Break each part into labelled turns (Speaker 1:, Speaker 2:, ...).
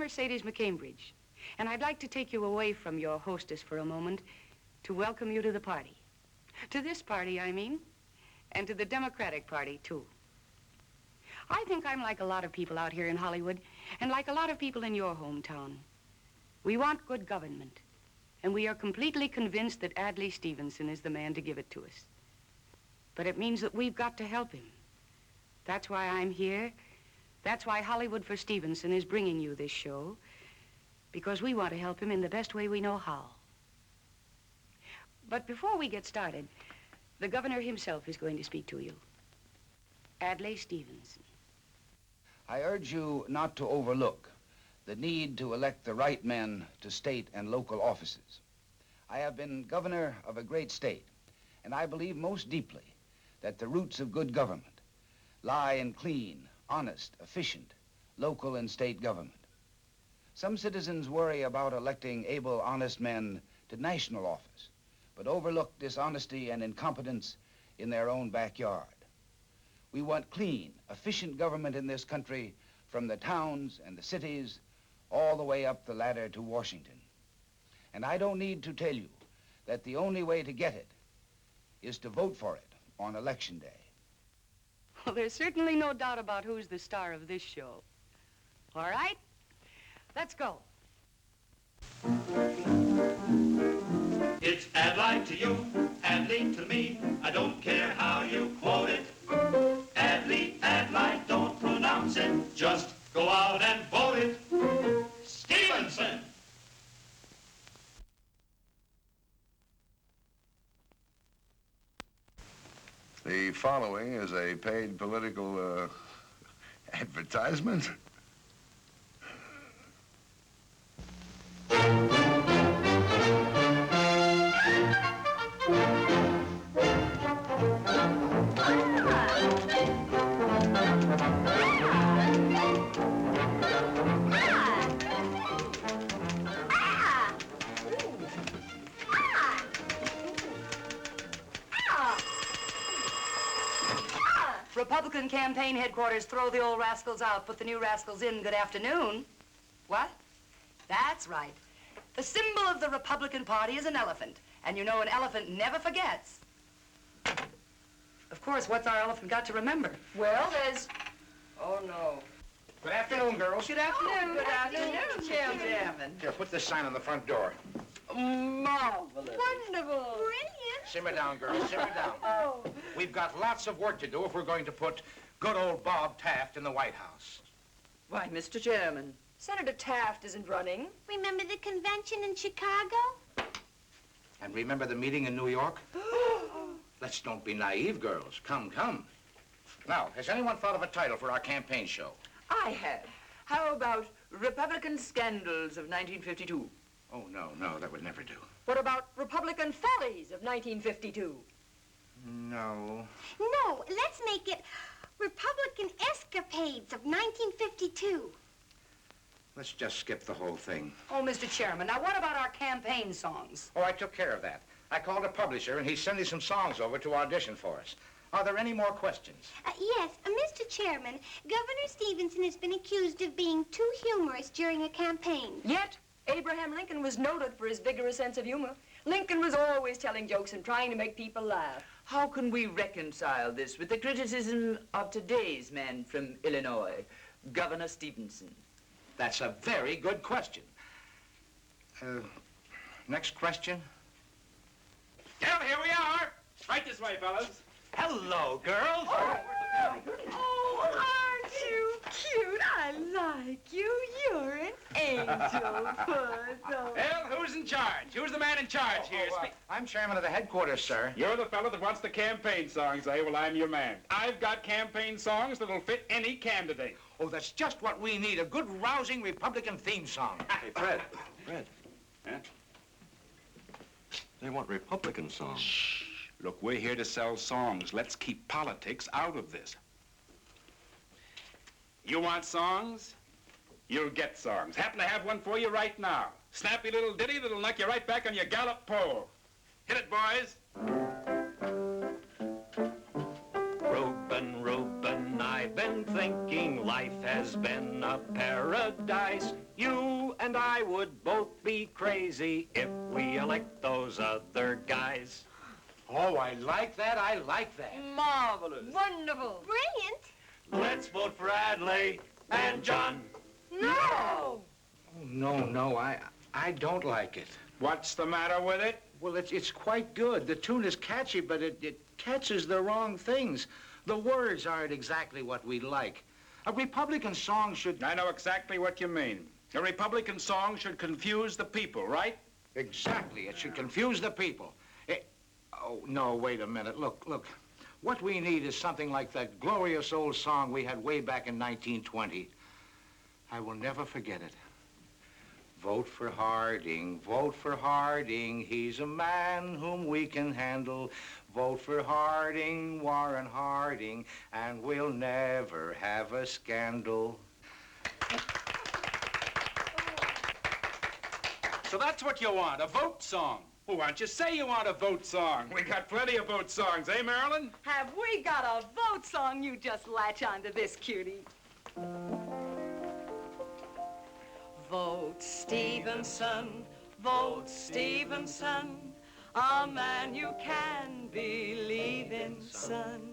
Speaker 1: Mercedes McCambridge, and I'd like to take you away from your hostess for a moment to welcome you to the party. To this party, I mean, and to the Democratic Party, too. I think I'm like a lot of people out here in Hollywood, and like a lot of people in your hometown. We want good government, and we are completely convinced that Adlai Stevenson is the man to give it to us. But it means that we've got to help him. That's why I'm here. That's why Hollywood for Stevenson is bringing you this show, because we want to help him in the best way we know how. But before we get started, the governor himself is going to speak to you. Adlai Stevenson.
Speaker 2: I urge you not to overlook the need to elect the right men to state and local offices. I have been governor of a great state, and I believe most deeply that the roots of good government lie in clean, honest, efficient, local and state government. Some citizens worry about electing able, honest men to national office, but overlook dishonesty and incompetence in their own backyard. We want clean, efficient government in this country from the towns and the cities all the way up the ladder to Washington. And I don't need to tell you that the only way to get it is to vote for it on Election Day.
Speaker 1: Well, there's certainly no doubt about who's the star of this show. All right, let's go.
Speaker 3: It's Adlai to you, Adlai to me. I don't care how you quote it. Adlai, Adlai, don't pronounce it. Just go out and vote it. Stevenson!
Speaker 4: The following is a paid political advertisement.
Speaker 1: Republican campaign headquarters, throw the old rascals out, put the new rascals in, good afternoon. What? That's right. The symbol of the Republican Party is an elephant, and you know an elephant never forgets. Of course, what's our elephant got to remember?
Speaker 5: Well, there's... Oh, no.
Speaker 6: Good afternoon, girls.
Speaker 5: Good afternoon. Good afternoon, Chairman.
Speaker 6: Here, put this sign on the front door.
Speaker 5: Marvelous. Wonderful.
Speaker 7: Brilliant.
Speaker 6: Simmer down, girls, simmer down.
Speaker 5: Oh.
Speaker 6: We've got lots of work to do if we're going to put good old Bob Taft in the White House.
Speaker 5: Why, Mr. Chairman, Senator Taft isn't running.
Speaker 7: Remember the convention in Chicago?
Speaker 6: And remember the meeting in New York? Let's don't be naive, girls. Come, come. Now, has anyone thought of a title for our campaign show?
Speaker 5: I have. How about Republican Scandals of 1952?
Speaker 6: Oh, no, no, that would never do.
Speaker 5: What about Republican Follies of 1952?
Speaker 6: No.
Speaker 7: No, let's make it Republican Escapades of 1952.
Speaker 6: Let's just skip the whole thing.
Speaker 1: Oh, Mr. Chairman, now what about our campaign songs?
Speaker 6: Oh, I took care of that. I called a publisher, and he's sending some songs over to audition for us. Are there any more questions?
Speaker 7: Yes, Mr. Chairman, Governor Stevenson has been accused of being too humorous during a campaign.
Speaker 5: Yet, Abraham Lincoln was noted for his vigorous sense of humor. Lincoln was always telling jokes and trying to make people laugh. How can we reconcile this with the criticism of today's man from Illinois, Governor Stevenson?
Speaker 6: That's a very good question. Next question?
Speaker 8: Well, here we are. Right this way, fellas. Hello, girls.
Speaker 5: Oh, aren't you cute? I like you. You're an angel, Puzzle.
Speaker 8: Well, who's in charge? Who's the man in charge here?
Speaker 6: I'm chairman of the headquarters, sir.
Speaker 8: You're the fellow that wants the campaign songs, eh? Well, I'm your man. I've got campaign songs that'll fit any candidate.
Speaker 6: Oh, that's just what we need, a good, rousing Republican theme song.
Speaker 9: Hey, Fred.
Speaker 8: Huh?
Speaker 9: They want Republican songs.
Speaker 8: Shh. Look, we're here to sell songs. Let's keep politics out of this. You want songs? You'll get songs. Happen to have one for you right now. Snappy little ditty that'll knock you right back on your gallop pole. Hit it, boys.
Speaker 10: Reuben, I've been thinking life has been a paradise. You
Speaker 9: crazy if we elect those other guys.
Speaker 6: Oh, I like that. I like that.
Speaker 5: Marvelous.
Speaker 7: Wonderful. Brilliant.
Speaker 3: Let's vote for Adlai and John.
Speaker 7: No.
Speaker 6: Oh, no, I don't like it.
Speaker 8: What's the matter with it?
Speaker 6: Well, it's quite good. The tune is catchy, but it catches the wrong things. The words aren't exactly what we like. A Republican song should...
Speaker 8: I know exactly what you mean. A Republican song should confuse the people, right?
Speaker 6: Exactly. It should confuse the people. Oh, no, wait a minute. Look. What we need is something like that glorious old song we had way back in 1920. I will never forget it. Vote for Harding, vote for Harding. He's a man whom we can handle. Vote for Harding, Warren Harding, and we'll never have a scandal.
Speaker 8: So that's what you want, a vote song. Well, why don't you say you want a vote song? We got plenty of vote songs, eh, Marilyn?
Speaker 5: Have we got a vote song? You just latch onto this, cutie. Vote Stevenson, vote Stevenson, a man you can believe in, son.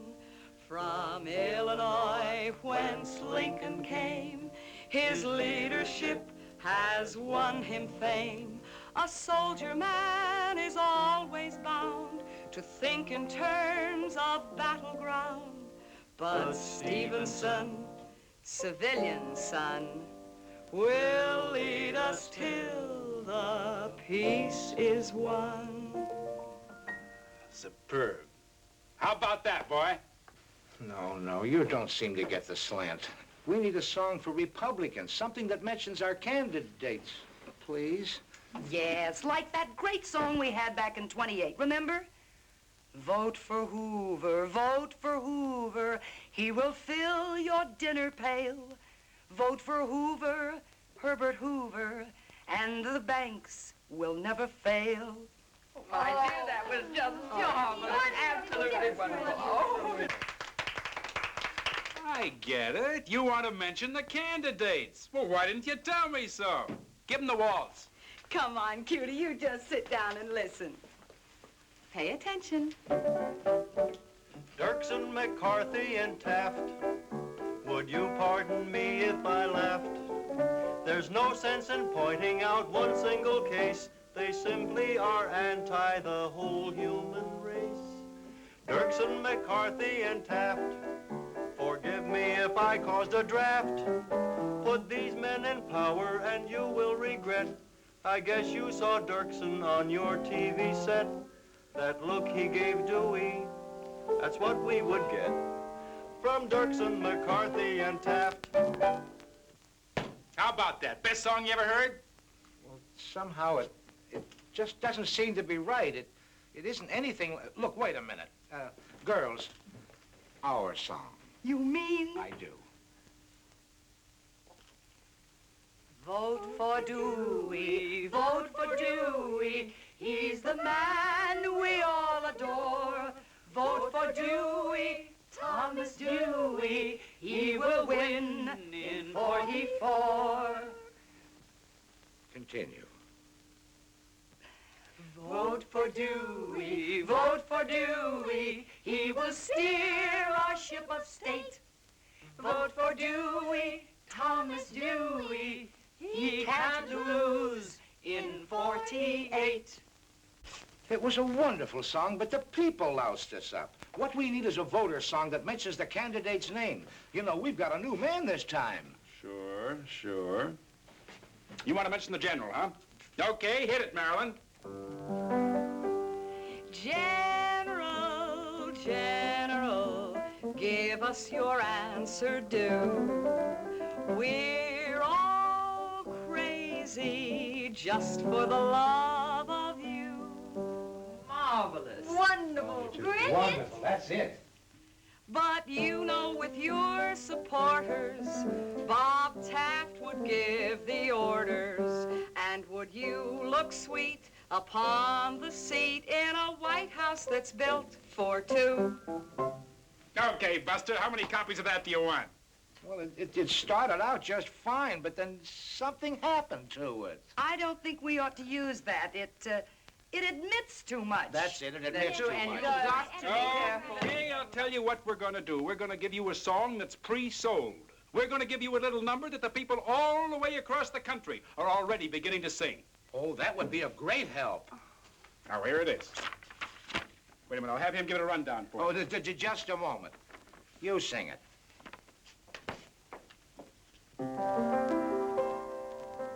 Speaker 5: From Illinois, whence Lincoln came, his leadership has won him fame. A soldier man is always bound to think in terms of battleground. But Stevenson, civilian son, will lead us till the peace is won.
Speaker 8: Superb. How about that, boy?
Speaker 6: No, you don't seem to get the slant. We need a song for Republicans, something that mentions our candidates, please.
Speaker 1: Yes, like that great song we had back in 28, remember? Vote for Hoover, vote for Hoover. He will fill your dinner pail. Vote for Hoover, Herbert Hoover, and the banks will never fail.
Speaker 5: Oh, my dear, that was just marvelous. Absolutely wonderful. Oh.
Speaker 8: I get it. You want to mention the candidates. Well, why didn't you tell me so? Give them the waltz.
Speaker 5: Come on, cutie, you just sit down and listen. Pay attention.
Speaker 10: Dirksen, McCarthy, and Taft, would you pardon me if I laughed? There's no sense in pointing out one single case. They simply are anti the whole human race. Dirksen, McCarthy, and Taft, forgive me if I caused a draft. Put these men in power and you will regret. I guess you saw Dirksen on your TV set. That look he gave Dewey, that's what we would get from Dirksen, McCarthy, and Taft.
Speaker 8: How about that? Best song you ever heard?
Speaker 6: Well, somehow it just doesn't seem to be right. It isn't anything... Look, wait a minute. Girls, our song.
Speaker 5: You mean?
Speaker 6: I do.
Speaker 1: Vote for Dewey, vote for Dewey. He's the man we all adore. Vote for Dewey, Thomas Dewey. He will win in 44.
Speaker 6: Continue.
Speaker 1: Vote for Dewey, vote for Dewey. He will steer our ship of state. Vote for Dewey, Thomas Dewey. He can't lose in 48.
Speaker 6: It was a wonderful song, but the people loused us up. What we need is a voter song that mentions the candidate's name. You know, we've got a new man this time.
Speaker 8: Sure. You want to mention the general, huh? Okay, hit it, Marilyn.
Speaker 5: General, give us your answer due. We're all crazy just for the love of you. Marvelous. Wonderful.
Speaker 7: Brilliant.
Speaker 6: Wonderful, that's it.
Speaker 5: But you know, with your supporters, Bob Taft would give the orders. And would you look sweet upon the seat in a White House that's built for two?
Speaker 8: Okay, Buster, how many copies of that do you want?
Speaker 6: Well, it started out just fine, but then something happened to it.
Speaker 5: I don't think we ought to use that. It admits too much.
Speaker 6: That's it. It admits too
Speaker 5: And
Speaker 6: much.
Speaker 5: you've got to be careful.
Speaker 8: Okay, I'll tell you what we're going to do. We're going to give you a song that's pre-sold. We're going to give you a little number that the people all the way across the country are already beginning to sing.
Speaker 6: Oh, that would be a great help.
Speaker 8: Now, here it is. Wait a minute, I'll have him give it a rundown for you.
Speaker 6: Oh, just a moment. You sing it.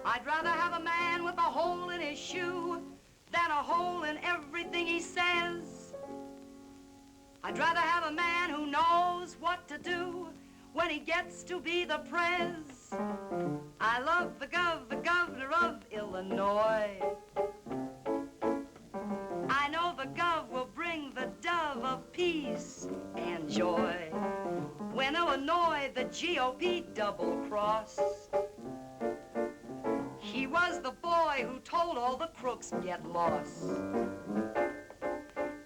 Speaker 1: I'd rather have a man with a hole in his shoe than a hole in everything he says. I'd rather have a man who knows what to do when he gets to be the prez. I love the governor of Illinois. I know the gov will bring the dove of peace and joy. When Illinois, the GOP double-crossed, he was the boy who told all the crooks get lost.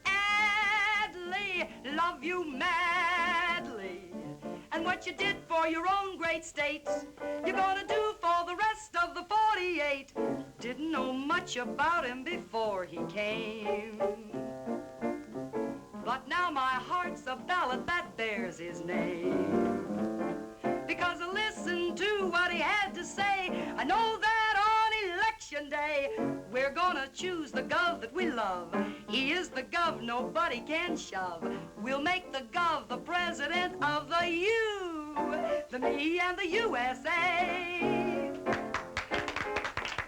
Speaker 1: Adlai, love you madly. And what you did for your own great state, you're gonna do for the rest of the 48. Didn't know much about him before he came. But now my heart's a ballad that bears his name. Because I listened to what he had to say. I know that on election day, we're gonna choose the gov that we love. He is the gov nobody can shove. We'll make the gov the president of the U, the me and the USA.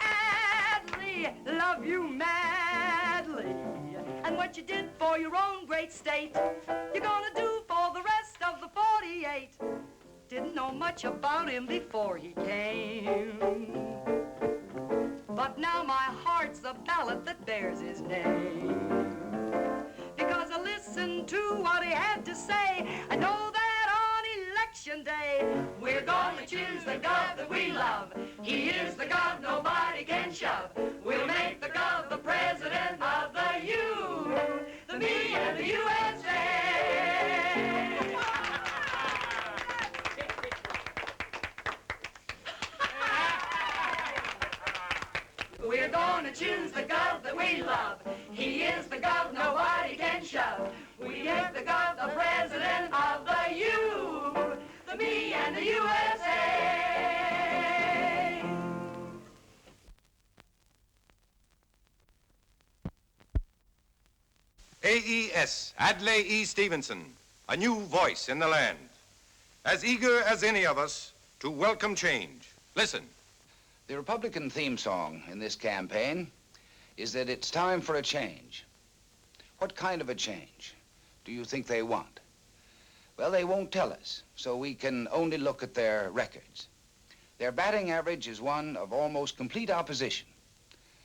Speaker 1: Adlai, love you madly. And what you did for your own great state, you're gonna do for the rest of the 48. Didn't know much about him before he came. But now my heart's a ballad that bears his name. Because I listened to what he had to say. I know that on election day, we're gonna choose the gov that we love. He is the gov nobody can shove. We'll make the gov the president of the U, the me and the USA. We're gonna choose the gov that we love. He is the gov nobody can shove. We make the gov the president of the U, the me and the USA.
Speaker 11: AES, Adlai E. Stevenson, a new voice in the land. As eager as any of us to welcome change. Listen.
Speaker 2: The Republican theme song in this campaign is that it's time for a change. What kind of a change do you think they want? Well, they won't tell us, so we can only look at their records. Their batting average is one of almost complete opposition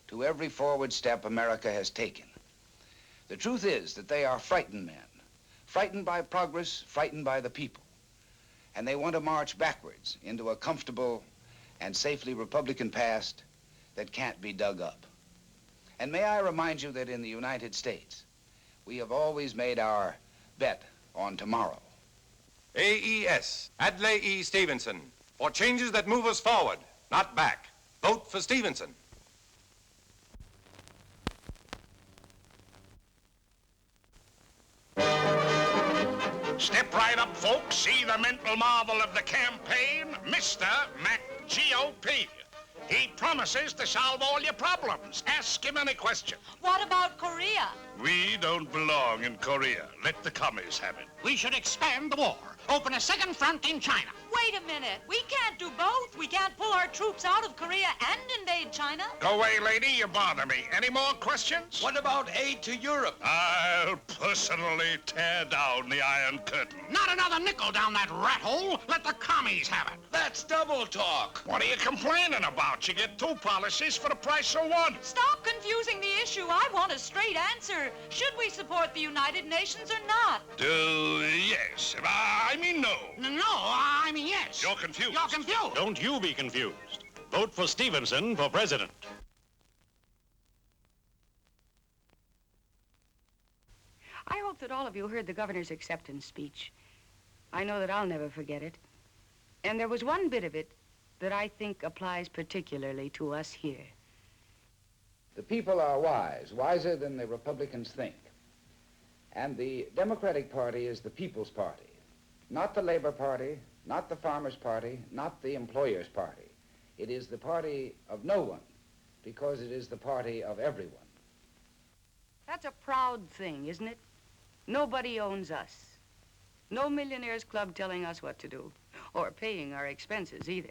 Speaker 2: to every forward step America has taken. The truth is that they are frightened men, frightened by progress, frightened by the people. And they want to march backwards into a comfortable and safely Republican past that can't be dug up. And may I remind you that in the United States, we have always made our bet on tomorrow.
Speaker 11: AES, Adlai E. Stevenson, for changes that move us forward, not back. Vote for Stevenson.
Speaker 12: Step right up, folks. See the mental marvel of the campaign, Mr. McGOP. He promises to solve all your problems. Ask him any question.
Speaker 13: What about Korea?
Speaker 12: We don't belong in Korea. Let the commies have it.
Speaker 14: We should expand the war. Open a second front in China.
Speaker 13: Wait a minute. We can't do both. We can't pull our troops out of Korea and invade China.
Speaker 12: Go away, lady. You bother me. Any more questions?
Speaker 15: What about aid to Europe?
Speaker 12: I'll personally tear down the Iron Curtain.
Speaker 14: Not another nickel down that rat hole. Let the commies have it.
Speaker 15: That's double talk.
Speaker 12: What are you complaining about? You get two policies for the price of one.
Speaker 13: Stop confusing the issue. I want a straight answer. Should we support the United Nations or not?
Speaker 12: Yes. I mean no.
Speaker 14: No, I mean yes.
Speaker 12: You're confused.
Speaker 14: You're confused.
Speaker 9: Don't you be confused. Vote for Stevenson for president.
Speaker 1: I hope that all of you heard the governor's acceptance speech. I know that I'll never forget it. And there was one bit of it that I think applies particularly to us here.
Speaker 2: The people are wise, wiser than the Republicans think. And the Democratic Party is the People's Party, not the Labor Party, not the Farmers' Party, not the Employers' Party. It is the party of no one, because it is the party of everyone.
Speaker 1: That's a proud thing, isn't it? Nobody owns us. No millionaires club telling us what to do, or paying our expenses either.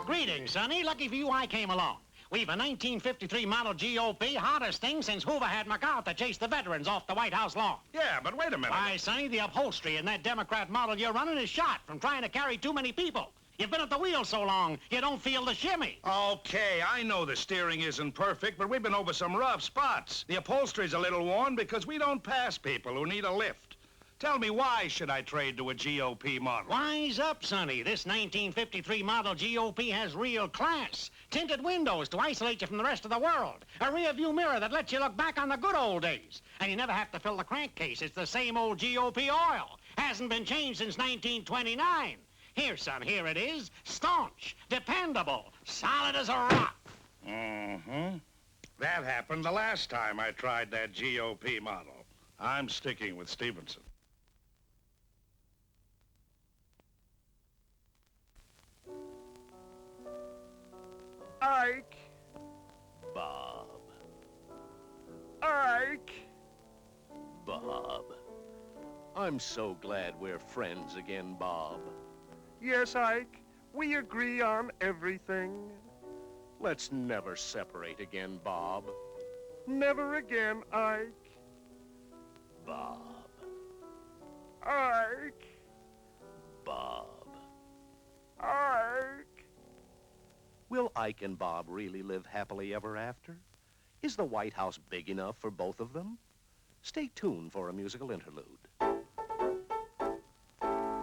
Speaker 14: Greetings, Sonny. Lucky for you I came along. We've a 1953 model GOP, hottest thing since Hoover had MacArthur chase the veterans off the White House lawn.
Speaker 12: Yeah, but wait a minute.
Speaker 14: Why, Sonny, the upholstery in that Democrat model you're running is shot from trying to carry too many people. You've been at the wheel so long, you don't feel the shimmy.
Speaker 12: Okay, I know the steering isn't perfect, but we've been over some rough spots. The upholstery's a little worn because we don't pass people who need a lift. Tell me, why should I trade to a GOP model?
Speaker 14: Wise up, Sonny. This 1953 model GOP has real class. Tinted windows to isolate you from the rest of the world. A rear view mirror that lets you look back on the good old days. And you never have to fill the crankcase. It's the same old GOP oil. Hasn't been changed since 1929. Here, son, here it is. Staunch, dependable, solid as a rock.
Speaker 12: Mm-hmm. That happened the last time I tried that GOP model. I'm sticking with Stevenson.
Speaker 16: Ike.
Speaker 9: Bob.
Speaker 16: Ike.
Speaker 9: Bob. I'm so glad we're friends again, Bob.
Speaker 16: Yes, Ike. We agree on everything.
Speaker 9: Let's never separate again, Bob.
Speaker 16: Never again, Ike.
Speaker 9: Bob.
Speaker 16: Ike.
Speaker 9: Bob.
Speaker 16: Ike.
Speaker 9: Will Ike and Bob really live happily ever after? Is the White House big enough for both of them? Stay tuned for a musical interlude.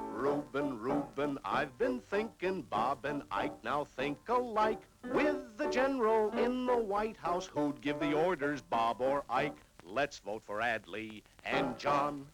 Speaker 9: Reuben, Reuben, I've been thinking Bob and Ike now think alike. With the general in the White House, who'd give the orders, Bob or Ike? Let's vote for Adlai and John.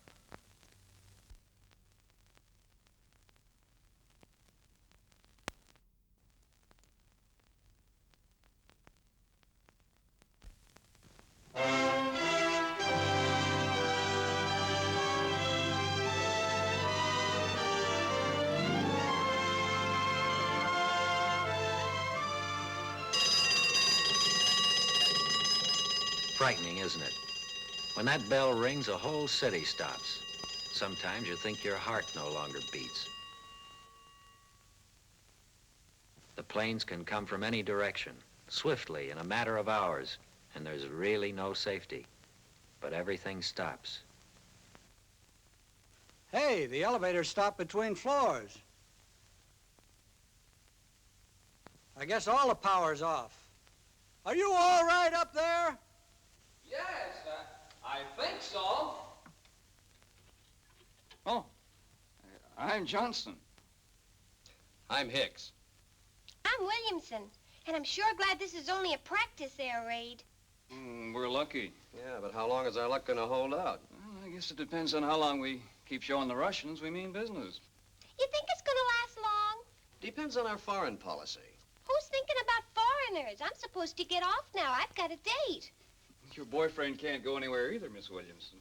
Speaker 17: Frightening, isn't it? When that bell rings, a whole city stops. Sometimes you think your heart no longer beats. The planes can come from any direction, swiftly, in a matter of hours, and there's really no safety. But everything stops.
Speaker 18: Hey, the elevator stopped between floors. I guess all the power's off. Are you all right up there?
Speaker 19: Yes, I think so. Oh, I'm Johnson. I'm Hicks.
Speaker 7: I'm Williamson, and I'm sure glad this is only a practice air raid.
Speaker 19: We're lucky.
Speaker 10: Yeah, but how long is our luck going to hold out?
Speaker 19: Well, I guess it depends on how long we keep showing the Russians we mean business.
Speaker 7: You think it's going to last long?
Speaker 10: Depends on our foreign policy.
Speaker 7: Who's thinking about foreigners? I'm supposed to get off now. I've got a date.
Speaker 19: Your boyfriend can't go anywhere either, Miss Williamson.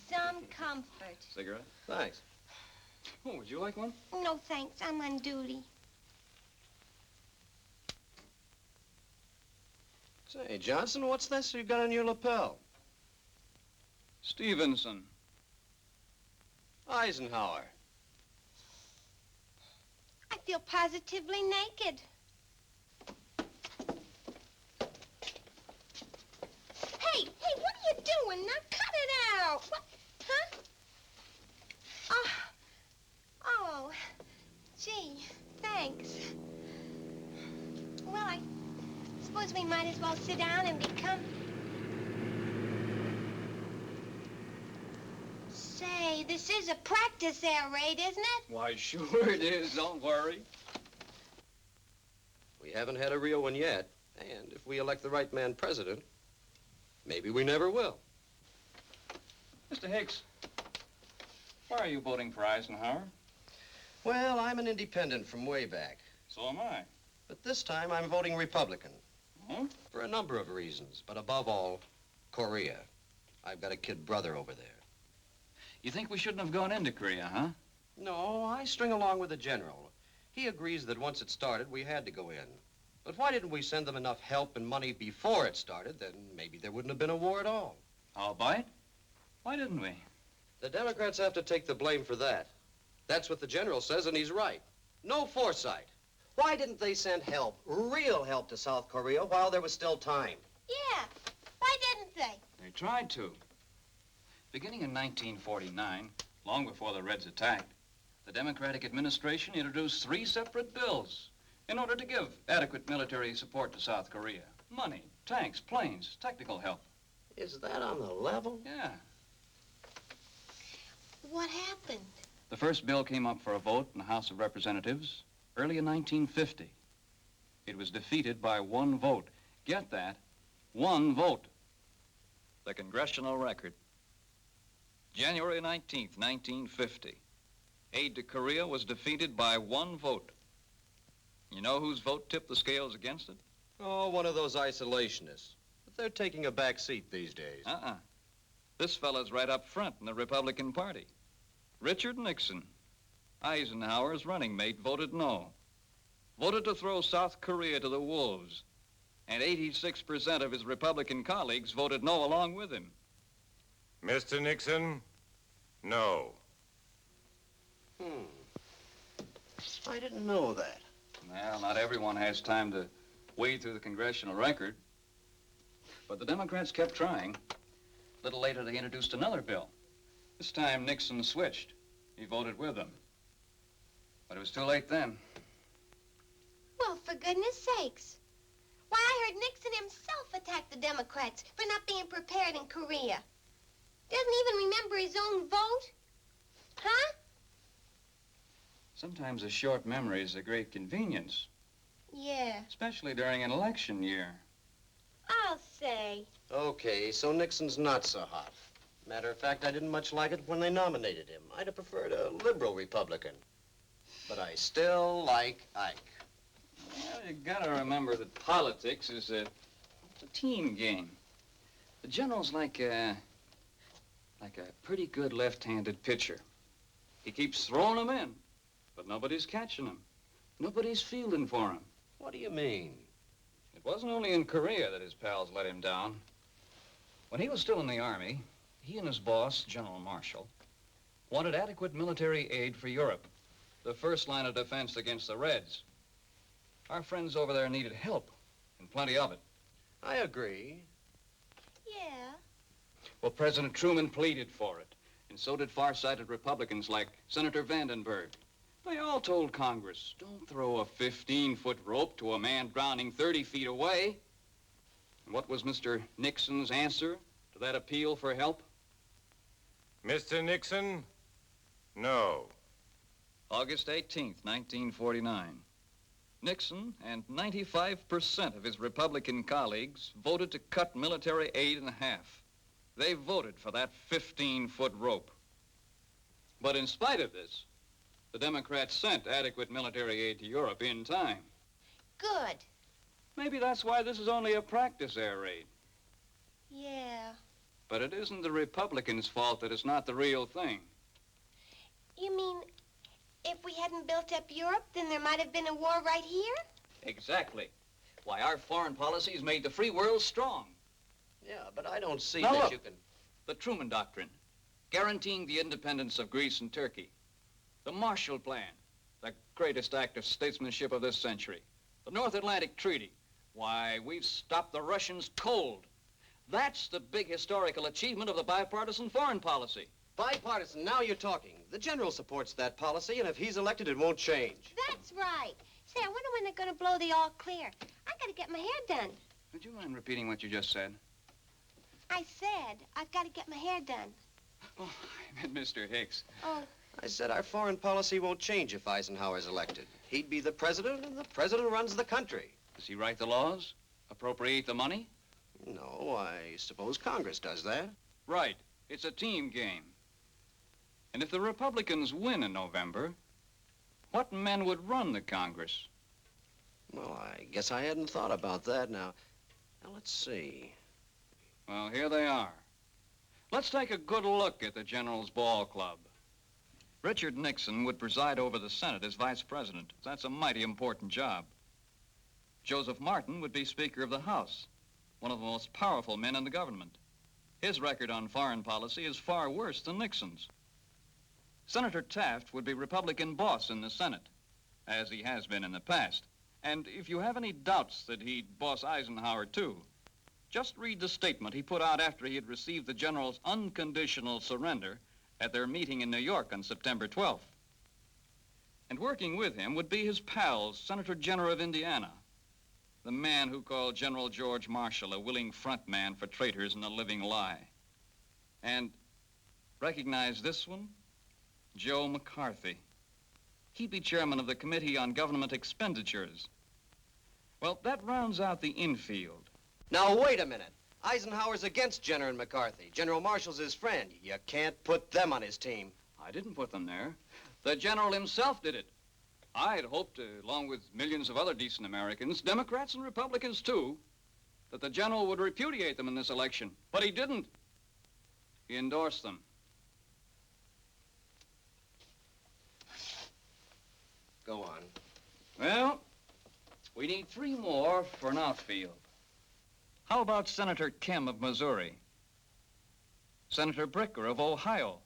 Speaker 7: Some comfort.
Speaker 19: Cigarette?
Speaker 10: Thanks.
Speaker 19: Oh, would you like one?
Speaker 7: No, thanks. I'm on duty.
Speaker 10: Say, Johnson, what's this you got on your lapel?
Speaker 19: Stevenson.
Speaker 10: Eisenhower.
Speaker 7: I feel positively naked. Hey, what are you doing? Now cut it out. What? Huh? Oh, gee, thanks. Well, I suppose we might as well sit down and become... Say, this is a practice air raid, isn't it?
Speaker 19: Why, sure it is. Don't worry.
Speaker 10: We haven't had a real one yet, and if we elect the right man president, maybe we never will.
Speaker 19: Mr. Hicks, why are you voting for Eisenhower?
Speaker 20: Well, I'm an independent from way back.
Speaker 19: So am I.
Speaker 20: But this time I'm voting Republican.
Speaker 19: Huh?
Speaker 20: For a number of reasons, but above all, Korea. I've got a kid brother over there.
Speaker 19: You think we shouldn't have gone into Korea, huh?
Speaker 20: No, I string along with the general. He agrees that once it started, we had to go in. But why didn't we send them enough help and money before it started? Then maybe there wouldn't have been a war at all.
Speaker 19: How about it? Why didn't we?
Speaker 20: The Democrats have to take the blame for that. That's what the general says, and he's right. No foresight. Why didn't they send help, real help to South Korea while there was still time?
Speaker 7: Yeah. Why didn't they?
Speaker 19: They tried to. Beginning in 1949, long before the Reds attacked, the Democratic administration introduced 3 separate bills in order to give adequate military support to South Korea. Money, tanks, planes, technical help.
Speaker 20: Is that on the level?
Speaker 19: Yeah.
Speaker 7: What happened?
Speaker 19: The first bill came up for a vote in the House of Representatives early in 1950. It was defeated by 1 vote. Get that? 1 vote. The Congressional Record. January 19th, 1950. Aid to Korea was defeated by 1 vote. You know whose vote tipped the scales against it?
Speaker 20: Oh, one of those isolationists. But they're taking a back seat these days.
Speaker 19: This fella's right up front in the Republican Party. Richard Nixon, Eisenhower's running mate, voted no. Voted to throw South Korea to the wolves. And 86% of his Republican colleagues voted no along with him.
Speaker 11: Mr. Nixon, no.
Speaker 20: I didn't know that.
Speaker 19: Well, not everyone has time to wade through the Congressional Record. But the Democrats kept trying. A little later, they introduced another bill. This time, Nixon switched. He voted with them. But it was too late then.
Speaker 7: Well, for goodness sakes. Why, I heard Nixon himself attack the Democrats for not being prepared in Korea. Doesn't even remember his own vote. Huh?
Speaker 19: Sometimes a short memory is a great convenience,
Speaker 7: Yeah.
Speaker 19: especially during an election year.
Speaker 7: I'll say.
Speaker 20: Okay, so Nixon's not so hot. Matter of fact, I didn't much like it when they nominated him. I'd have preferred a liberal Republican. But I still like Ike.
Speaker 19: Well, you gotta remember that politics is a team game. The general's like a pretty good left-handed pitcher. He keeps throwing them in, but nobody's catching them. Nobody's fielding for him.
Speaker 20: What do you mean?
Speaker 19: It wasn't only in Korea that his pals let him down. When he was still in the Army, he and his boss, General Marshall, wanted adequate military aid for Europe, the first line of defense against the Reds. Our friends over there needed help, and plenty of it.
Speaker 20: I agree.
Speaker 7: Yeah.
Speaker 19: Well, President Truman pleaded for it, and so did far-sighted Republicans like Senator Vandenberg. They all told Congress, don't throw a 15-foot rope to a man drowning 30 feet away. And what was Mr. Nixon's answer to that appeal for help?
Speaker 11: Mr. Nixon, no.
Speaker 19: August 18th, 1949. Nixon and 95% of his Republican colleagues voted to cut military aid in half. They voted for that 15-foot rope. But in spite of this, the Democrats sent adequate military aid to Europe in time.
Speaker 7: Good.
Speaker 19: Maybe that's why this is only a practice air raid.
Speaker 7: Yeah.
Speaker 19: But it isn't the Republicans' fault that it's not the real thing.
Speaker 7: You mean if we hadn't built up Europe, then there might have been a war right here?
Speaker 19: Exactly. Why, our foreign policy has made the free world strong.
Speaker 20: Yeah, but I don't see
Speaker 19: Now
Speaker 20: that
Speaker 19: look,
Speaker 20: you can...
Speaker 19: The Truman Doctrine, guaranteeing the independence of Greece and Turkey. The Marshall Plan, the greatest act of statesmanship of this century. The North Atlantic Treaty. Why, we've stopped the Russians cold. That's the big historical achievement of the bipartisan foreign policy.
Speaker 20: Bipartisan, now you're talking. The general supports that policy, and if he's elected, it won't change.
Speaker 7: That's right. Say, I wonder when they're going to blow the all clear. I got to get my hair done.
Speaker 19: Would you mind repeating what you just said?
Speaker 7: I said I've got to get my hair done.
Speaker 19: Oh, I meant Mr. Hicks.
Speaker 7: Oh.
Speaker 20: I said our foreign policy won't change if Eisenhower's elected. He'd be the president, and the president runs the country.
Speaker 19: Does he write the laws? Appropriate the money?
Speaker 20: No, I suppose Congress does that.
Speaker 19: Right. It's a team game. And if the Republicans win in November, what men would run the Congress?
Speaker 20: Well, I guess I hadn't thought about that now. Now, let's see.
Speaker 19: Well, here they are. Let's take a good look at the General's Ball Club. Richard Nixon would preside over the Senate as vice president. That's a mighty important job. Joseph Martin would be Speaker of the House, one of the most powerful men in the government. His record on foreign policy is far worse than Nixon's. Senator Taft would be Republican boss in the Senate, as he has been in the past. And if you have any doubts that he'd boss Eisenhower, too, just read the statement he put out after he had received the General's unconditional surrender at their meeting in New York on September 12th. And working with him would be his pal, Senator Jenner of Indiana, the man who called General George Marshall a willing front man for traitors and a living lie. And recognize this one? Joe McCarthy. He'd be chairman of the Committee on Government Expenditures. Well, that rounds out the infield.
Speaker 20: Now, wait a minute. Eisenhower's against Jenner and McCarthy. General Marshall's his friend. You can't put them on his team.
Speaker 19: I didn't put them there. The General himself did it. I had hoped, along with millions of other decent Americans, Democrats and Republicans too, that the General would repudiate them in this election. But he didn't. He endorsed them.
Speaker 20: Go on.
Speaker 19: Well, we need 3 more for an outfield. How about Senator Kim of Missouri? Senator Bricker of Ohio?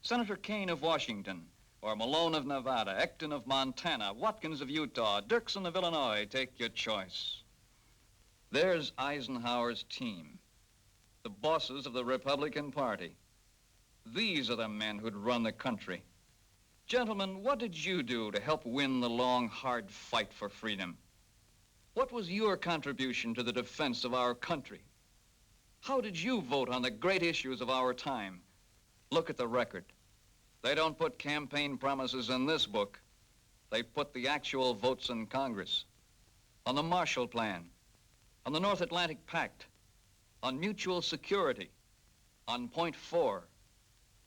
Speaker 19: Senator Kane of Washington? Or Malone of Nevada, Ecton of Montana, Watkins of Utah, Dirksen of Illinois? Take your choice. There's Eisenhower's team, the bosses of the Republican Party. These are the men who'd run the country. Gentlemen, what did you do to help win the long, hard fight for freedom? What was your contribution to the defense of our country? How did you vote on the great issues of our time? Look at the record. They don't put campaign promises in this book. They put the actual votes in Congress. On the Marshall Plan, on the North Atlantic Pact, on mutual security, on Point 4,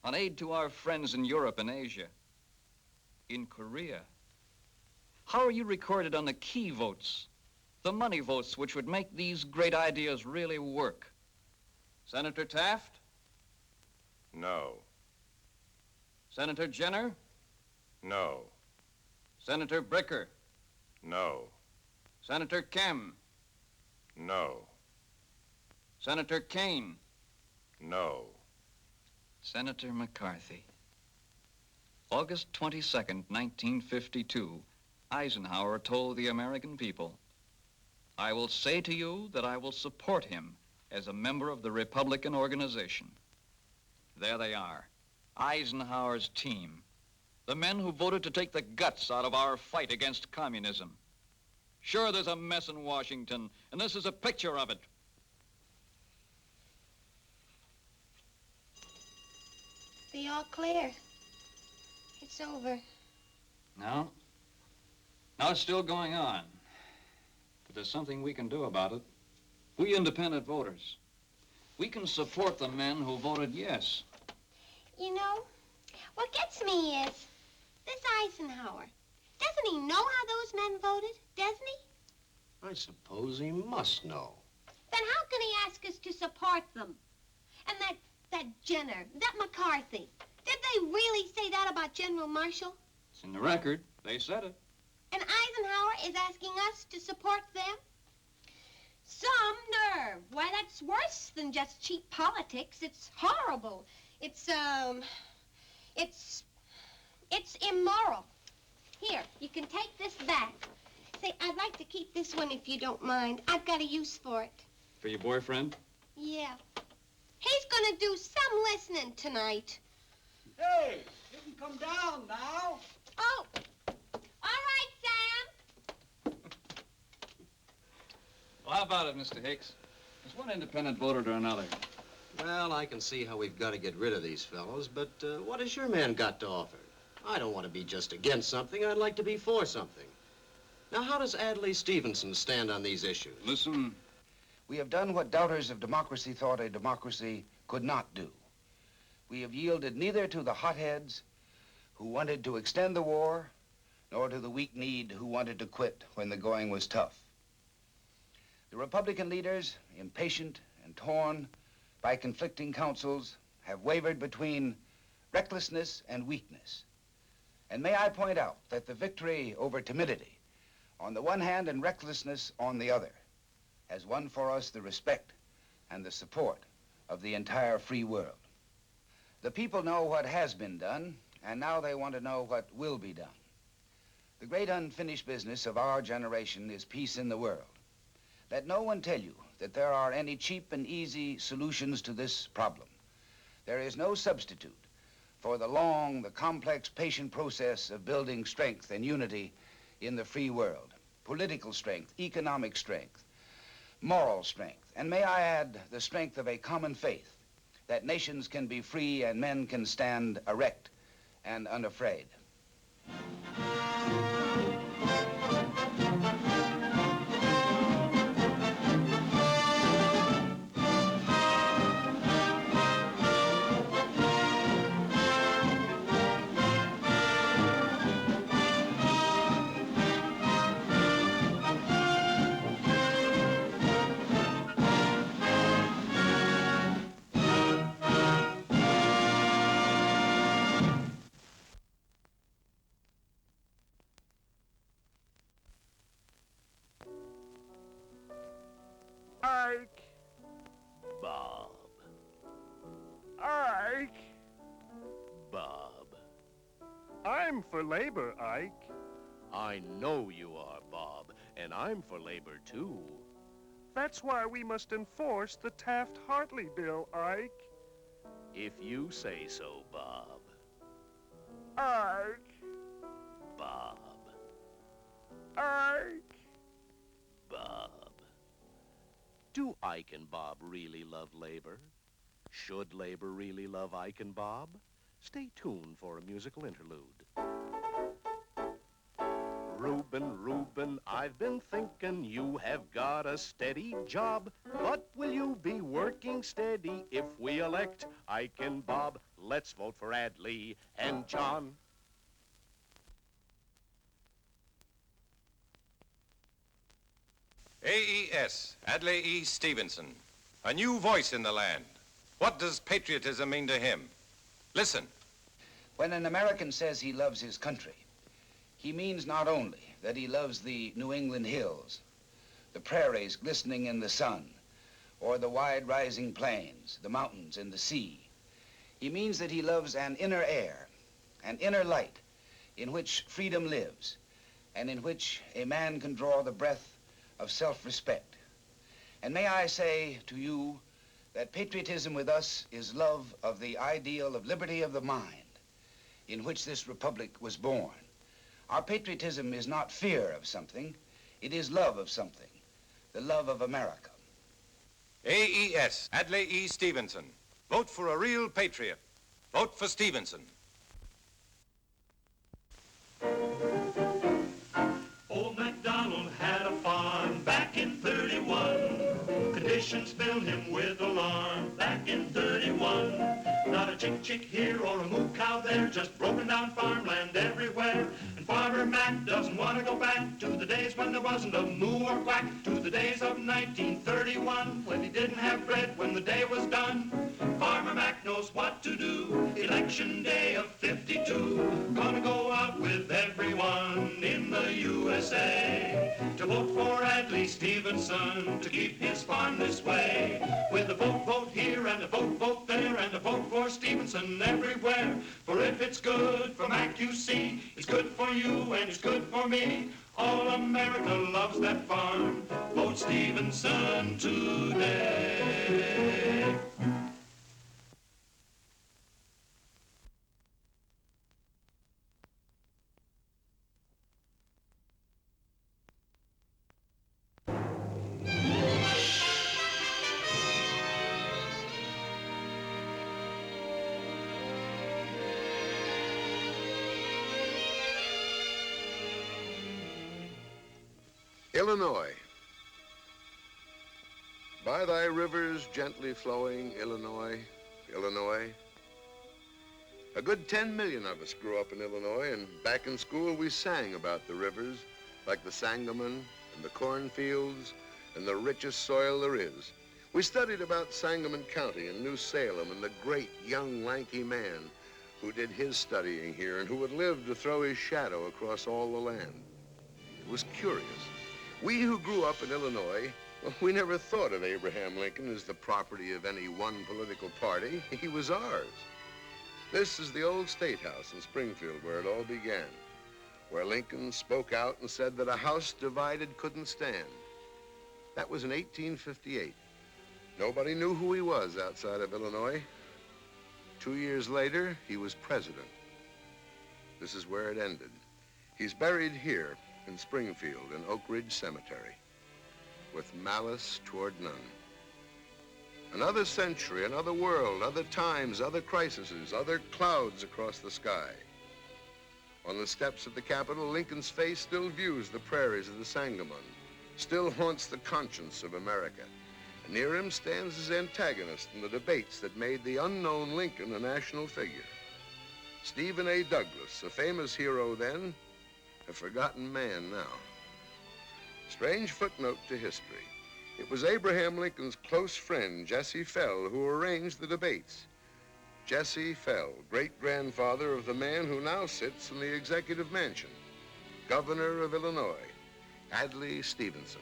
Speaker 19: on aid to our friends in Europe and Asia, in Korea. How are you recorded on the key votes, the money votes which would make these great ideas really work? Senator Taft?
Speaker 11: No.
Speaker 19: Senator Jenner?
Speaker 11: No.
Speaker 19: Senator Bricker?
Speaker 11: No.
Speaker 19: Senator Kim?
Speaker 11: No.
Speaker 19: Senator Kane?
Speaker 11: No.
Speaker 19: Senator McCarthy. August 22nd, 1952, Eisenhower told the American people, "I will say to you that I will support him as a member of the Republican organization." There they are, Eisenhower's team, the men who voted to take the guts out of our fight against communism. Sure, there's a mess in Washington, and this is a picture of it.
Speaker 7: The all clear. It's over.
Speaker 19: No. No, it's still going on. But there's something we can do about it. We independent voters. We can support the men who voted yes.
Speaker 7: You know, what gets me is this Eisenhower. Doesn't he know how those men voted? Doesn't he?
Speaker 20: I suppose he must know.
Speaker 7: Then how can he ask us to support them? And that Jenner, that McCarthy. Did they really say that about General Marshall?
Speaker 19: It's in the record. They said it.
Speaker 7: And Eisenhower is asking us to support them? Some nerve. Why, that's worse than just cheap politics. It's horrible. It's immoral. Here, you can take this back. Say, I'd like to keep this one if you don't mind. I've got a use for it.
Speaker 19: For your boyfriend?
Speaker 7: Yeah. He's gonna do some listening tonight.
Speaker 18: Hey, you can come down now.
Speaker 7: Oh, all right, Sam.
Speaker 19: Well, how about it, Mr. Hicks? There's one independent voter to another.
Speaker 20: Well, I can see how we've got to get rid of these fellows, but what has your man got to offer? I don't want to be just against something. I'd like to be for something. Now, how does Adlai Stevenson stand on these issues?
Speaker 19: Listen.
Speaker 2: We have done what doubters of democracy thought a democracy could not do. We have yielded neither to the hotheads who wanted to extend the war, nor to the weak-kneed who wanted to quit when the going was tough. The Republican leaders, impatient and torn by conflicting counsels, have wavered between recklessness and weakness. And may I point out that the victory over timidity on the one hand and recklessness on the other has won for us the respect and the support of the entire free world. The people know what has been done, and now they want to know what will be done. The great unfinished business of our generation is peace in the world. Let no one tell you that there are any cheap and easy solutions to this problem. There is no substitute for the long, the complex, patient process of building strength and unity in the free world. Political strength, economic strength, moral strength, and may I add, the strength of a common faith that nations can be free and men can stand erect and unafraid.
Speaker 16: Ike.
Speaker 9: Bob.
Speaker 16: Ike.
Speaker 9: Bob.
Speaker 16: I'm for labor, Ike.
Speaker 9: I know you are, Bob, and I'm for labor, too.
Speaker 16: That's why we must enforce the Taft-Hartley bill, Ike.
Speaker 9: If you say so, Bob.
Speaker 16: Ike.
Speaker 9: Bob.
Speaker 16: Ike.
Speaker 9: Bob. Do Ike and Bob really love labor? Should labor really love Ike and Bob? Stay tuned for a musical interlude. Reuben, Reuben, I've been thinking you have got a steady job. But will you be working steady if we elect Ike and Bob? Let's vote for Adlai and John.
Speaker 11: AES, Adlai E. Stevenson, a new voice in the land. What does patriotism mean to him? Listen.
Speaker 2: When an American says he loves his country, he means not only that he loves the New England hills, the prairies glistening in the sun, or the wide rising plains, the mountains and the sea. He means that he loves an inner air, an inner light in which freedom lives, and in which a man can draw the breath of self-respect. And may I say to you that patriotism with us is love of the ideal of liberty of the mind in which this republic was born. Our patriotism is not fear of something, it is love of something, the love of America.
Speaker 11: AES, Adlai E. Stevenson. Vote for a real patriot. Vote for Stevenson.
Speaker 3: Old MacDonald had a farm back in 31. Conditions filled him with alarm back in 31. Not a chick here or a moo cow there, just broken down farmland everywhere. And Farmer Mac doesn't want to go back to the days when there wasn't a moo or quack, to the days of 1931 when he didn't have bread when the day was done. Farmer Mac knows what to do. Election day of 52, gonna go out with everyone in the USA to vote for Adlai Stevenson to keep his farm this way. With a vote here and a vote there and a vote for Stevenson everywhere. For if it's good for Mac, you see, it's good for you and it's good for me. All America loves that farm. Vote Stevenson today.
Speaker 4: Illinois. By thy rivers gently flowing, Illinois, Illinois. A good 10 million of us grew up in Illinois, and back in school we sang about the rivers, like the Sangamon and the cornfields and the richest soil there is. We studied about Sangamon County and New Salem and the great young lanky man who did his studying here and who would live to throw his shadow across all the land. It was curious. We who grew up in Illinois, well, we never thought of Abraham Lincoln as the property of any one political party. He was ours. This is the old State House in Springfield where it all began, where Lincoln spoke out and said that a house divided couldn't stand. That was in 1858. Nobody knew who he was outside of Illinois. 2 years later, he was president. This is where it ended. He's buried here in Springfield in Oak Ridge Cemetery, with malice toward none. Another century, another world, other times, other crises, other clouds across the sky. On the steps of the Capitol, Lincoln's face still views the prairies of the Sangamon, still haunts the conscience of America. And near him stands his antagonist in the debates that made the unknown Lincoln a national figure. Stephen A. Douglas, a famous hero then, a forgotten man now. Strange footnote to history. It was Abraham Lincoln's close friend, Jesse Fell, who arranged the debates. Jesse Fell, great-grandfather of the man who now sits in the executive mansion, governor of Illinois, Adlai Stevenson.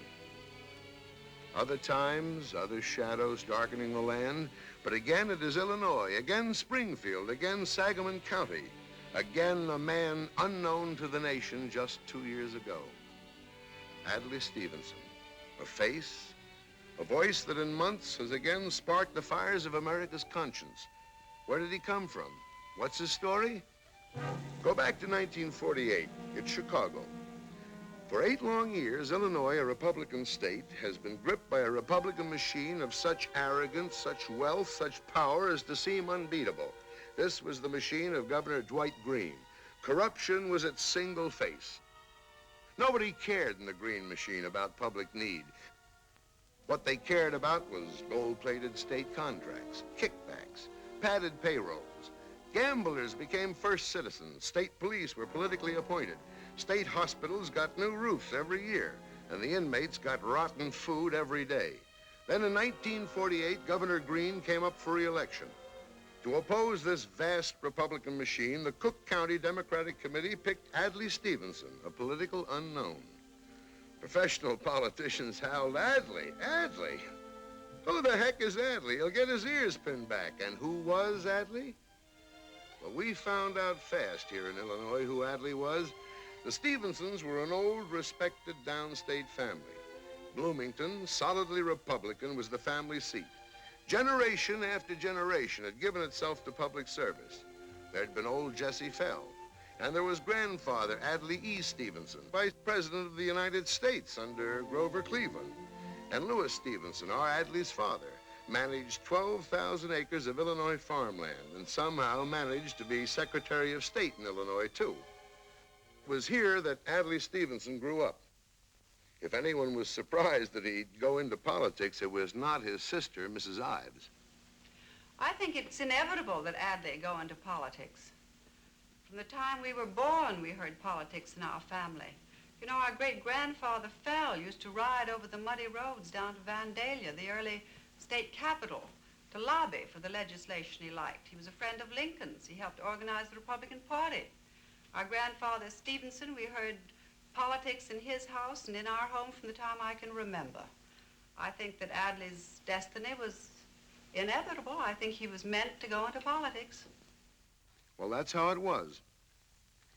Speaker 4: Other times, other shadows darkening the land, but again it is Illinois, again Springfield, again Sangamon County, again a man unknown to the nation just 2 years ago. Adlai Stevenson, a face, a voice that in months has again sparked the fires of America's conscience. Where did he come from? What's his story? Go back to 1948. It's Chicago. For 8 long years, Illinois, a Republican state, has been gripped by a Republican machine of such arrogance, such wealth, such power as to seem unbeatable. This was the machine of Governor Dwight Green. Corruption was its single face. Nobody cared in the Green machine about public need. What they cared about was gold-plated state contracts, kickbacks, padded payrolls. Gamblers became first citizens. State police were politically appointed. State hospitals got new roofs every year, and the inmates got rotten food every day. Then in 1948, Governor Green came up for re-election. To oppose this vast Republican machine, the Cook County Democratic Committee picked Adlai Stevenson, a political unknown. Professional politicians howled, Adlai, Adlai. Who the heck is Adlai? He'll get his ears pinned back. And who was Adlai? Well, we found out fast here in Illinois who Adlai was. The Stevensons were an old, respected downstate family. Bloomington, solidly Republican, was the family seat. Generation after generation had given itself to public service. There'd been old Jesse Fell, and there was grandfather Adlai E. Stevenson, Vice President of the United States under Grover Cleveland. And Louis Stevenson, our Adlai's father, managed 12,000 acres of Illinois farmland and somehow managed to be Secretary of State in Illinois, too. It was here that Adlai Stevenson grew up. If anyone was surprised that he'd go into politics, it was not his sister, Mrs. Ives.
Speaker 1: I think it's inevitable that Adlai go into politics. From the time we were born, we heard politics in our family. You know, our great-grandfather Fell used to ride over the muddy roads down to Vandalia, the early state capital, to lobby for the legislation he liked. He was a friend of Lincoln's. He helped organize the Republican Party. Our grandfather Stevenson, we heard politics in his house and in our home from the time I can remember. I think that Adlai's destiny was inevitable. I think he was meant to go into politics.
Speaker 4: Well, that's how it was.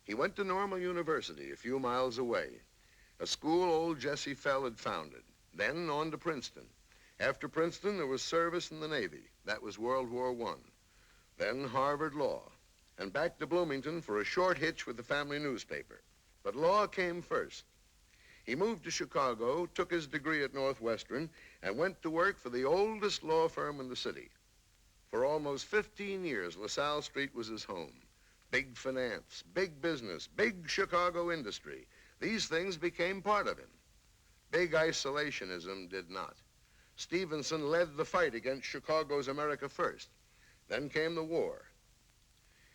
Speaker 4: He went to Normal University, a few miles away, a school old Jesse Fell had founded. Then on to Princeton. After Princeton, there was service in the Navy. That was World War I. Then Harvard Law, and back to Bloomington for a short hitch with the family newspaper. But law came first. He moved to Chicago, took his degree at Northwestern, and went to work for the oldest law firm in the city. For almost 15 years, LaSalle Street was his home. Big finance, big business, big Chicago industry. These things became part of him. Big isolationism did not. Stevenson led the fight against Chicago's America First. Then came the war.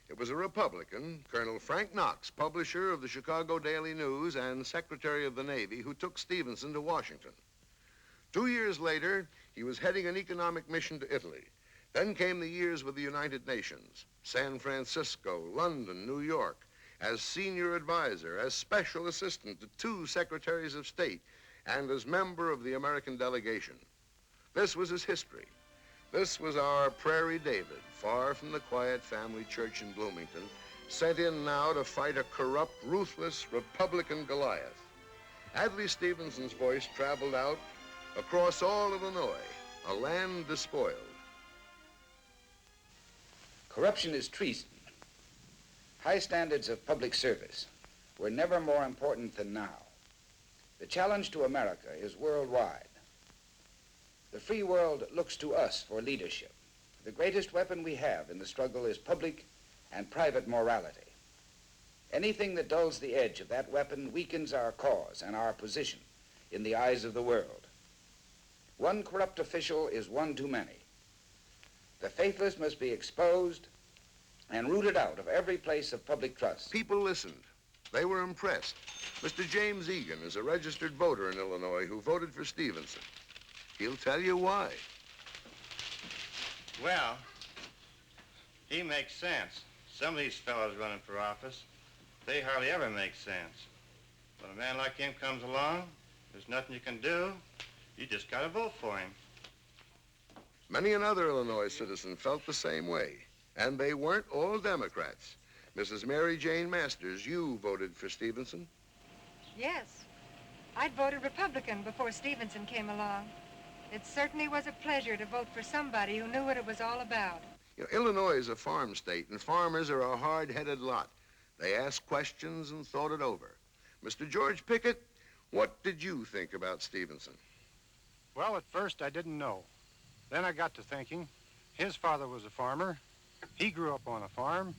Speaker 4: It was a Republican, Colonel Frank Knox, publisher of the Chicago Daily News and Secretary of the Navy, who took Stevenson to Washington. 2 years later, he was heading an economic mission to Italy. Then came the years with the United Nations, San Francisco, London, New York, as senior advisor, as special assistant to 2 secretaries of state, and as member of the American delegation. This was his history. This was our Prairie David, far from the quiet family church in Bloomington, sent in now to fight a corrupt, ruthless Republican Goliath. Adlai Stevenson's voice traveled out across all Illinois, a land despoiled.
Speaker 2: Corruption is treason. High standards of public service were never more important than now. The challenge to America is worldwide. The free world looks to us for leadership. The greatest weapon we have in the struggle is public and private morality. Anything that dulls the edge of that weapon weakens our cause and our position in the eyes of the world. One corrupt official is one too many. The faithless must be exposed and rooted out of every place of public trust.
Speaker 4: People listened. They were impressed. Mr. James Egan is a registered voter in Illinois who voted for Stevenson. He'll tell you why.
Speaker 10: Well, he makes sense. Some of these fellows running for office, they hardly ever make sense. When a man like him comes along, there's nothing you can do. You just gotta vote for him.
Speaker 4: Many another Illinois citizen felt the same way, and they weren't all Democrats. Mrs. Mary Jane Masters, you voted for Stevenson.
Speaker 21: Yes. I'd voted Republican before Stevenson came along. It certainly was a pleasure to vote for somebody who knew what it was all about.
Speaker 4: You know, Illinois is a farm state, and farmers are a hard-headed lot. They asked questions and thought it over. Mr. George Pickett, what did you think about Stevenson?
Speaker 22: Well, at first I didn't know. Then I got to thinking, his father was a farmer. He grew up on a farm,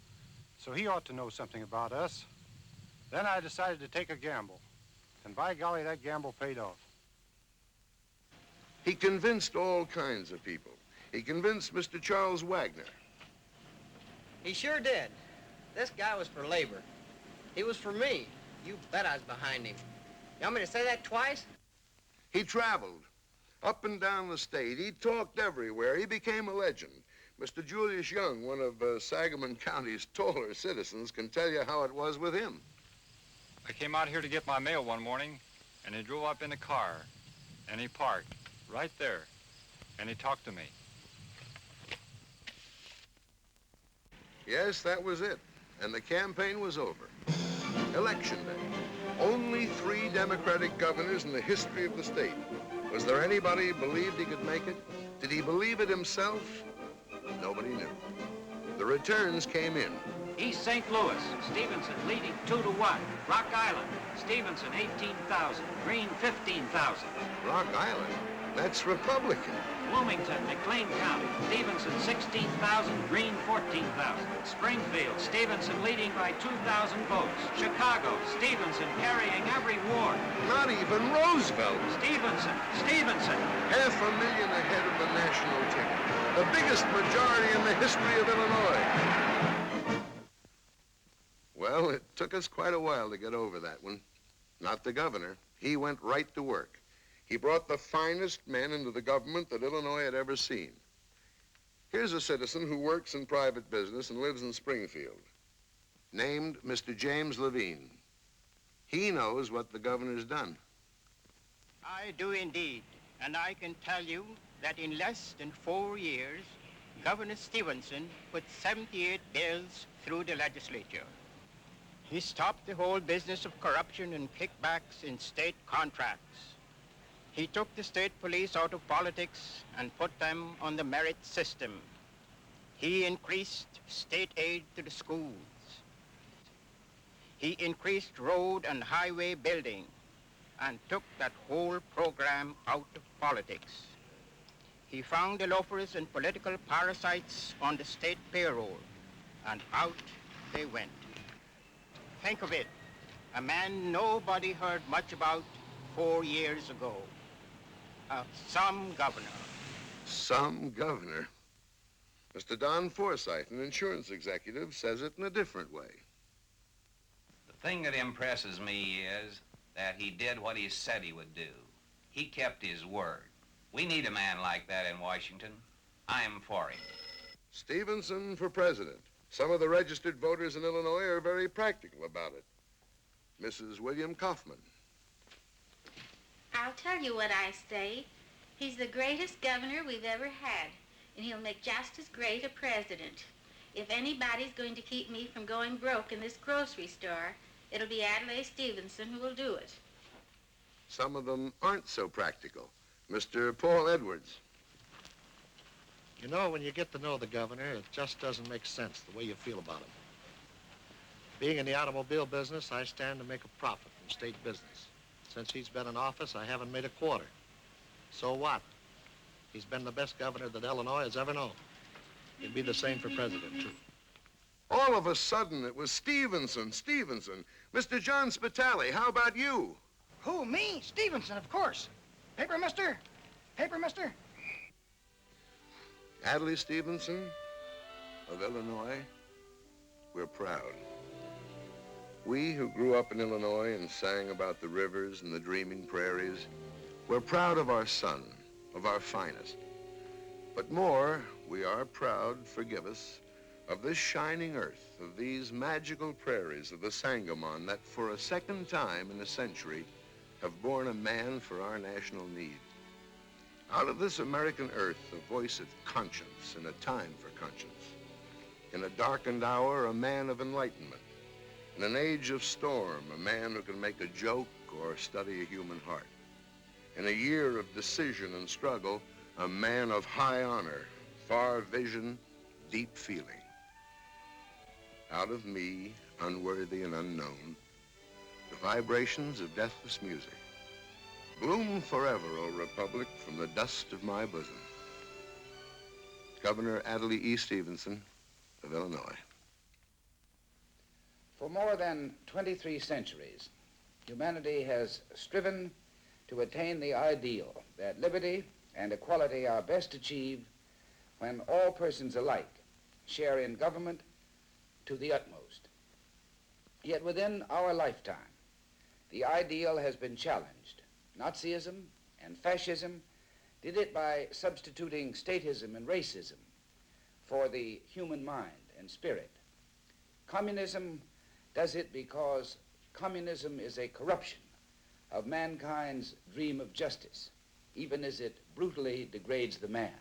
Speaker 22: so he ought to know something about us. Then I decided to take a gamble. And by golly, that gamble paid off.
Speaker 4: He convinced all kinds of people. He convinced Mr. Charles Wagner.
Speaker 23: He sure did. This guy was for labor. He was for me. You bet I was behind him. You want me to say that twice?
Speaker 4: He traveled up and down the state. He talked everywhere. He became a legend. Mr. Julius Young, one of Sangamon County's taller citizens, can tell you how it was with him.
Speaker 24: I came out here to get my mail one morning, and he drove up in a car, and he parked right there, and he talked to me.
Speaker 4: Yes, that was it. And the campaign was over. Election day. Only 3 Democratic governors in the history of the state. Was there anybody who believed he could make it? Did he believe it himself? Nobody knew. The returns came in.
Speaker 17: East St. Louis, Stevenson leading 2-1. Rock Island, Stevenson 18,000. Green 15,000.
Speaker 4: Rock Island? That's Republican.
Speaker 17: Bloomington, McLean County, Stevenson 16,000. Green 14,000. Springfield, Stevenson leading by 2,000 votes. Chicago, Stevenson carrying every ward.
Speaker 4: Not even Roosevelt.
Speaker 17: Stevenson.
Speaker 4: 500,000 ahead of the national ticket. The biggest majority in the history of Illinois. Well, it took us quite a while to get over that one. Not the governor. He went right to work. He brought the finest men into the government that Illinois had ever seen. Here's a citizen who works in private business and lives in Springfield, named Mr. James Levine. He knows what the governor's done.
Speaker 25: I do indeed, and I can tell you that in less than 4 years, Governor Stevenson put 78 bills through the legislature. He stopped the whole business of corruption and kickbacks in state contracts. He took the state police out of politics and put them on the merit system. He increased state aid to the schools. He increased road and highway building and took that whole program out of politics. He found the loafers and political parasites on the state payroll, and out they went. Think of it, a man nobody heard much about 4 years ago. Some governor.
Speaker 4: Some governor? Mr. Don Forsythe, an insurance executive, says it in a different way.
Speaker 5: The thing that impresses me is that he did what he said he would do. He kept his word. We need a man like that in Washington. I'm for him.
Speaker 4: Stevenson for president. Some of the registered voters in Illinois are very practical about it. Mrs. William Kaufman.
Speaker 6: I'll tell you what I say. He's the greatest governor we've ever had, and he'll make just as great a president. If anybody's going to keep me from going broke in this grocery store, it'll be Adlai Stevenson who will do it.
Speaker 4: Some of them aren't so practical. Mr. Paul Edwards.
Speaker 8: You know, when you get to know the governor, it just doesn't make sense the way you feel about him. Being in the automobile business, I stand to make a profit from state business. Since he's been in office, I haven't made a quarter. So what? He's been the best governor that Illinois has ever known. He'd be the same for president, too.
Speaker 4: All of a sudden, it was Stevenson. Mr. John Spitali, how about you?
Speaker 13: Who, me? Stevenson, of course. Paper, mister? Paper, mister?
Speaker 4: Adlai Stevenson of Illinois, we're proud. We who grew up in Illinois and sang about the rivers and the dreaming prairies, we're proud of our son, of our finest. But more, we are proud, forgive us, of this shining earth, of these magical prairies of the Sangamon that for a second time in a century have borne a man for our national need. Out of this American earth, a voice of conscience and a time for conscience. In a darkened hour, a man of enlightenment. In an age of storm, a man who can make a joke or study a human heart. In a year of decision and struggle, a man of high honor, far vision, deep feeling. Out of me, unworthy and unknown, the vibrations of deathless music. Bloom forever, O Republic, from the dust of my bosom. Governor Adlai E. Stevenson of Illinois.
Speaker 2: For more than 23 centuries, humanity has striven to attain the ideal that liberty and equality are best achieved when all persons alike share in government to the utmost. Yet within our lifetime, the ideal has been challenged. Nazism and fascism did it by substituting statism and racism for the human mind and spirit. Communism does it because communism is a corruption of mankind's dream of justice, even as it brutally degrades the man.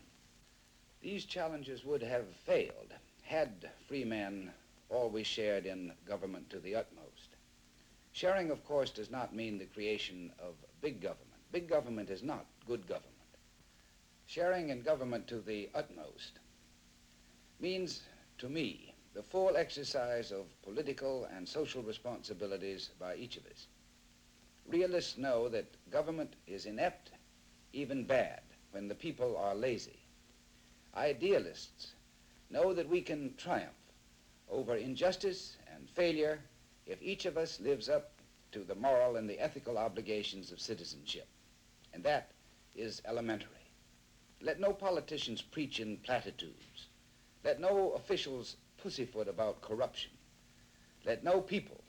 Speaker 2: These challenges would have failed had free men always shared in government to the utmost. Sharing, of course, does not mean the creation of big government. Big government is not good government. Sharing in government to the utmost means, to me, the full exercise of political and social responsibilities by each of us. Realists know that government is inept, even bad, when the people are lazy. Idealists know that we can triumph over injustice and failure if each of us lives up to the moral and the ethical obligations of citizenship. And that is elementary. Let no politicians preach in platitudes. Let no officials pussyfoot about corruption. Let no people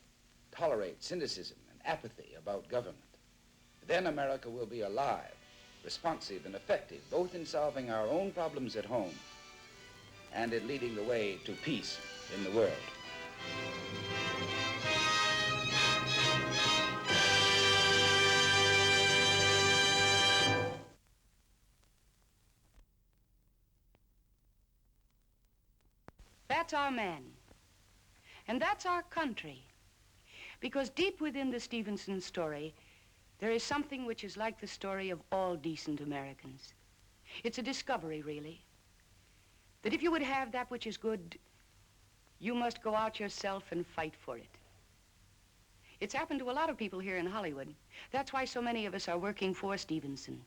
Speaker 2: tolerate cynicism and apathy about government. Then America will be alive, responsive, and effective, both in solving our own problems at home and in leading the way to peace in the world.
Speaker 1: That's our man. And that's our country. Because deep within the Stevenson story, there is something which is like the story of all decent Americans. It's a discovery, really. That if you would have that which is good, you must go out yourself and fight for it. It's happened to a lot of people here in Hollywood. That's why so many of us are working for Stevenson.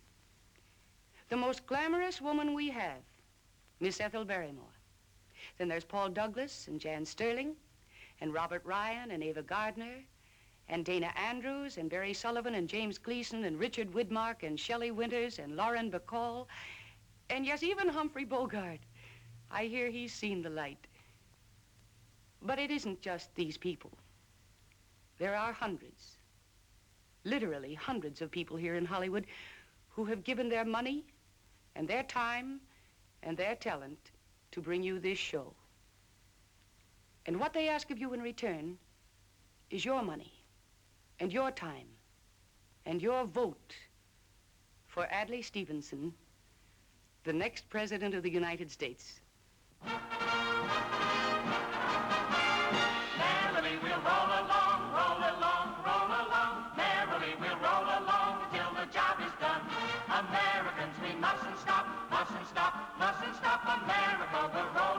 Speaker 1: The most glamorous woman we have, Miss Ethel Barrymore. Then there's Paul Douglas and Jan Sterling and Robert Ryan and Ava Gardner and Dana Andrews and Barry Sullivan and James Gleason and Richard Widmark and Shelley Winters and Lauren Bacall and yes, even Humphrey Bogart. I hear he's seen the light. But it isn't just these people. There are hundreds, literally hundreds of people here in Hollywood who have given their money and their time and their talent to bring you this show. And what they ask of you in return is your money and your time and your vote for Adlai Stevenson, the next President of the United States.
Speaker 3: Merrily we'll roll along, roll along, roll along. Merrily we'll roll along till the job is done. Americans, we mustn't stop, mustn't stop, mustn't stop. America will roll